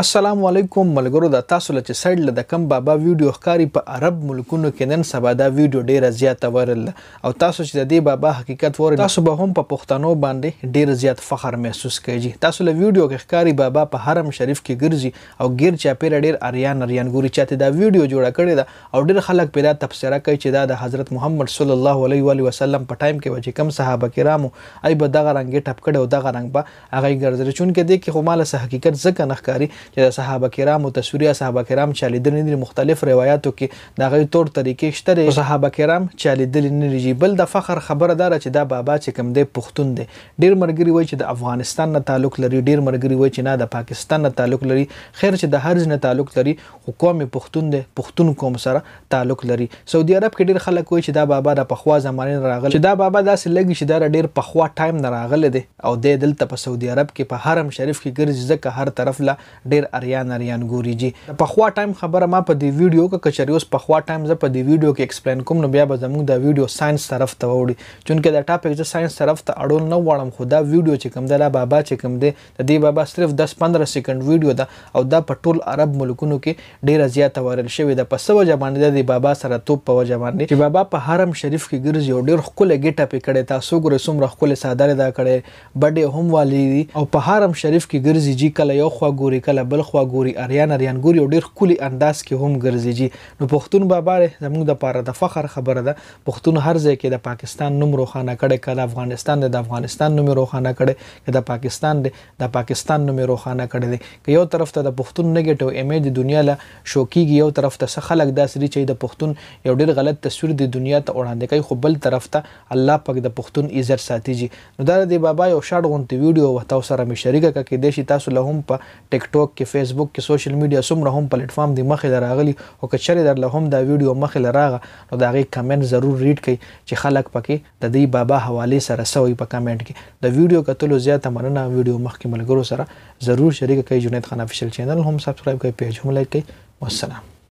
السلام علیکم ملګرو د تاسو له سایډ له د کم بابا ویډیو ښکاری په عرب ملکونو کې نن سبا دا ویډیو ډیره زیاته ورل او تاسو چې د دې بابا حقیقت ور تاسو به هم په پښتنو باندې ډیر زیات فخر محسوس کوئ. تاسو له ویډیو کې ښکاری بابا په حرم شریف کې ګرځي او غیر چاپیره ډیر اریان ګوري چاته دا ویډیو جوړه کړې ده او ډیر خلک پیدا تفسیره کوي چې دا د حضرت محمد صلی الله علیه وسلم په ټایم کې چې کم صحابه کرامو ای به دغه رنګ ټپ کړي او دغه رنګ به هغه ګرځي چون کې د کې خو مال سه حقیقت ځکه نه ښکاری چې د صحابه کرامو تصویریا صحابه کرام چې لیدل نه مختلف روایتو کې دا غي تور طریقې شته صحابه کرام چې لیدل نه بل د فخر خبره دار چې دا بابا چې کم دی پښتون دی ډیر مرګري وای چې د افغانستان نه تعلق لري ډیر مرګري وای چې نه د پاکستان نه تعلق لري خیر چې د هر ځای نه تعلق لري حکومت پښتون دی پښتون قوم سره تعلق لري. سعودي عرب کې ډیر خلک وای چې دا بابا د پخوا زمانه راغلی چې دا بابا داسې لګي چې دا ډیر پخوا ټایم نه راغلی دی او د دلته په سعودي عرب کې په حرم شریف کې ګرځي ځکه هر طرف لا ډیر اریان ګوري جی په خوا ټایم خبره ما په دې ویډیو کې کچری اوس په خوا ټایم ز په دې ویډیو کې ایکسپلین کوم نو بیا به زموږ دا ویډیو ساينس طرف ته وړي چونکه دا ټاپک ز ساينس طرف ته اړول نه وړم خو دا ویډیو چې کوم دا بابا چې کوم دی د دې بابا صرف 10-15 سکند ویډیو ده او دا په ټول عرب ملکونو کې ډیره زیاته وایرل شوې ده په سوجه باندې د بابا سره توپ په وجه باندې چې بابا په حرم شریف کې ګرځي او ډیر خپل ګټه پې کړي تاسو ګورئ څومره خپل ساده دا کړي بډې هم والی او په حرم شریف کې ګرځي جی کله یو خوا ګوري کله بل خوا ګوري اریان ګوري او ډیر کلی انداز کې هم ګرځي نو پښتون بابا زموږ د پاره د فخر خبره ده پښتون هر ځای کې د پاکستان نوم روښانه کړي کله افغانستان د افغانستان نوم روښانه کړي کله د پاکستان د پاکستان نوم روښانه کړي که یو طرف ته د پښتون نیگیټیو امیج د دنیا له شوکیږي یو طرف ته خلک داسري چې د پښتون یو ډیر غلط تصویر د دنیا ته وړاندې کوي خو بل طرف ته الله پاک د پښتون عزت ساتي نو دا د بابا یو شارټ غونټ ویډیو وتاو سره می شریکه کې د شي تاسو له هم په ټیک ټاک کې فیسبوک کې سوشل میډیا سمره هم پلیټ فارم دی مخه راغلی او کچره در له هم دا ویډیو مخه راغه نو دا غي کمنټ ضرور ریډ کړئ چې خلک پکې د دې بابا حواله سره سوي په کمنټ کې د ویډیو کتلو زیاته مننه ویډیو مخکې ملګرو سره ضرور شریک کړئ جنید خان افیشل چینل هم سبسکرایب کړئ پیج هم لایک کړئ والسلام.